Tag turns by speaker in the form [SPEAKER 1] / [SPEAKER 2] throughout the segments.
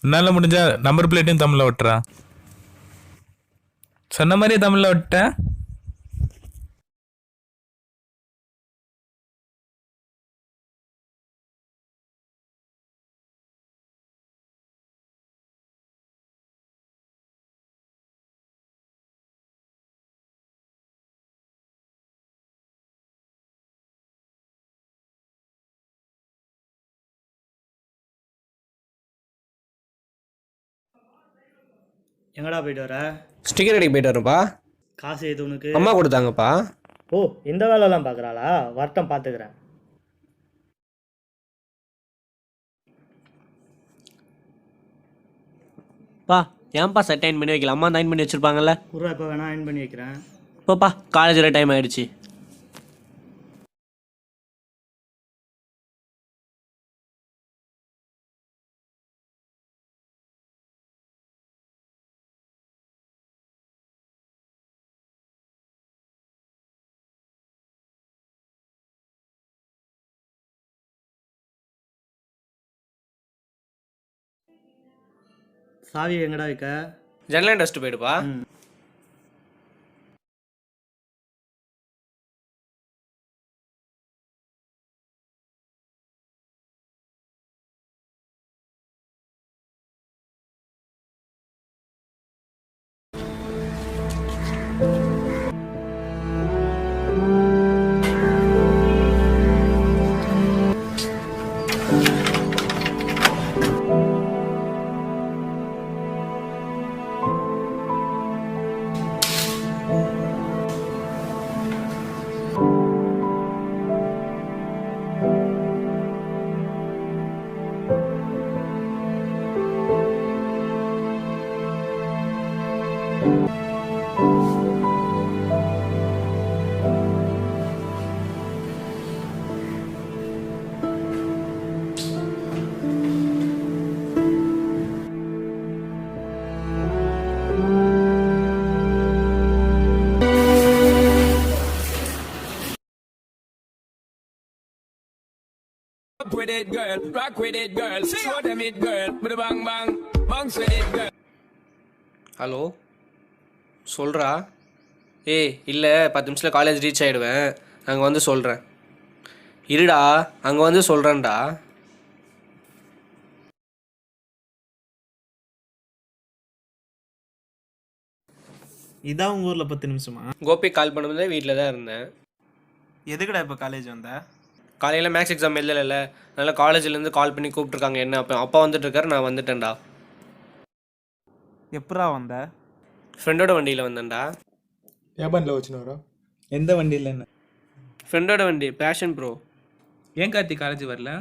[SPEAKER 1] என்னால் முடிஞ்ச நம்பர் பிளேட்டையும் தமிழில் ஒட்டுறா. சொன்ன மாதிரியே தமிழில் ஒட்ட.
[SPEAKER 2] எங்கடா போயிட்டு வர?
[SPEAKER 3] ஸ்டிக்கர் அடிக்க போயிட்டு வரேன்ப்பா.
[SPEAKER 2] காசு எது உனக்கு?
[SPEAKER 3] அம்மா கொடுத்தாங்கப்பா.
[SPEAKER 2] ஓ, இந்த வேலைலாம் பார்க்குறாளா? வரட்டும், பார்த்துக்கிறேன்.
[SPEAKER 3] பா ஏன்ப்பா சட்டை அயன் பண்ணி வைக்கல? அம்மா தான் அயன் பண்ணி வச்சிருப்பாங்கல்ல.
[SPEAKER 2] குருவா இப்போ வேணா அயன் பண்ணி வைக்கிறேன்.
[SPEAKER 3] இப்போப்பா காலேஜில் டைம் ஆயிடுச்சு.
[SPEAKER 2] சாவி எங்கடா வைக்க?
[SPEAKER 3] ஜன்னல் dust போயிடுப்பா.
[SPEAKER 4] Rock with it, girl. Rock with it, girl. Show them it, girl. With a bang bang, bounce with it, girl.
[SPEAKER 3] Hello சொல்கிறா. இல்லை 10 நிமிஷத்தில் காலேஜ் ரீச் ஆகிடுவேன். அங்கே வந்து சொல்கிறேன். இருடா, அங்கே வந்து சொல்கிறேன்டா.
[SPEAKER 5] இதான் உங்கள் ஊரில் 10 நிமிஷமா?
[SPEAKER 3] கோபி கால் பண்ணும்போது வீட்டில் தான் இருந்தேன்.
[SPEAKER 5] எதுக்குடா இப்போ காலேஜ் வந்த?
[SPEAKER 3] காலையில் மேக்ஸ் எக்ஸாம் எழுதலைல்ல, அதனால் காலேஜ்லேருந்து கால் பண்ணி கூப்பிட்ருக்காங்க. என்ன அப்பா வந்துட்டுருக்காரு, நான் வந்துட்டேன்டா.
[SPEAKER 5] எப்படா வந்த?
[SPEAKER 3] ஃப்ரெண்டோட வண்டியில் வந்தேன்டா.
[SPEAKER 6] ஏபான்ல வச்சுனாரா?
[SPEAKER 1] எந்த வண்டியில்? என்ன
[SPEAKER 3] ஃப்ரெண்டோட வண்டி, பேஷன் ப்ரோ.
[SPEAKER 1] ஏன் கார்த்தி காலேஜ் வரல?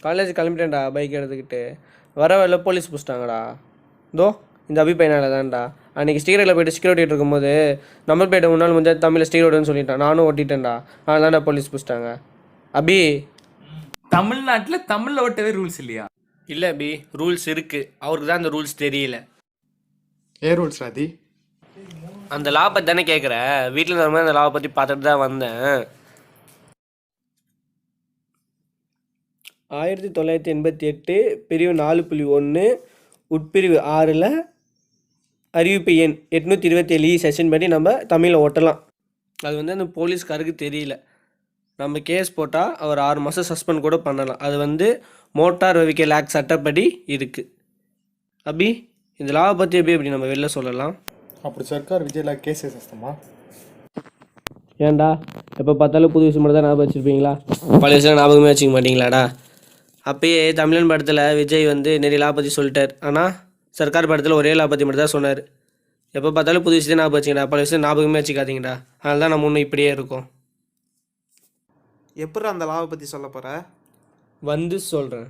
[SPEAKER 3] காலேஜ் கிளம்பிட்டேன்டா பைக் எடுத்துக்கிட்டு. வர வரல போலீஸ் பிடிச்சிட்டாங்கடா. இதோ இந்த அபிப்பையனால தான்டா. அன்றைக்கி ஸ்டீரில் போய்ட்டு செக்யூரிட்டி இருக்கும்போது நம்பர் பிளேட்டை முன்னாள் முன்னாடி தமிழில் ஸ்டீர் ஓடுன்னு சொல்லிட்டான். நானும் ஓட்டிட்டேன்டா. அதனால போலீஸ் பிடிச்சிட்டாங்க. அபி,
[SPEAKER 1] தமிழ்நாட்டில் தமிழில் ஓட்டவே ரூல்ஸ் இல்லையா?
[SPEAKER 3] இல்லை அபி, ரூல்ஸ் இருக்குது. அவருக்கு தான் அந்த ரூல்ஸ் தெரியல.
[SPEAKER 6] ஏ ரூல்ஸ் ராதி?
[SPEAKER 3] அந்த லா பற்றி தானே கேட்குற? வீட்டில் இருந்த மாதிரி அந்த லாவை பற்றி பார்த்துட்டு தான் வந்தேன். 1988 பிரிவு 4.1 உட்பிரிவு 6ல் அறிவிப்பு எண் 827 செஷன் படி நம்ம தமிழில் ஓட்டலாம். அது வந்து அந்த போலீஸ்காருக்கு தெரியல. நம்ம கேஸ் போட்டால் அவர் 6 மாதம் சஸ்பெண்ட் கூட பண்ணலாம். அது வந்து மோட்டார் வெஹிக்கிள் ஆக்ட் சட்டப்படி இருக்குது. அபி, இந்த லாவை பற்றி எப்படி நம்ம வெளில சொல்லலாம்?
[SPEAKER 6] அப்படி சர்க்கார் விஜய்ல கேஸே சஸ்தமா?
[SPEAKER 3] ஏன்டா எப்போ பார்த்தாலும் புது விஷயம் மட்டும் தான் ஞாபகம் வச்சுருப்பீங்களா? பழைய விஷயம் ஞாபகமே வச்சுக்க மாட்டிங்களாடா? அப்பயே தமிழன் படத்தில் விஜய் வந்து நிறைய லா பற்றி சொல்லிட்டார். ஆனால் சர்க்கார் படத்தில் ஒரே லா பற்றி மட்டும் தான் சொன்னார். எப்போ பார்த்தாலும் புது விஷயத்தை ஞாபகம் வச்சுக்கடா, பழைய விஷயம் ஞாபகமே வச்சுக்காதீங்கடா. அதனால தான் நம்ம இன்னும் இப்படியே இருக்கோம்.
[SPEAKER 5] எப்படி அந்த லாவை பற்றி சொல்ல போகிற?
[SPEAKER 3] வந்து சொல்கிறேன்.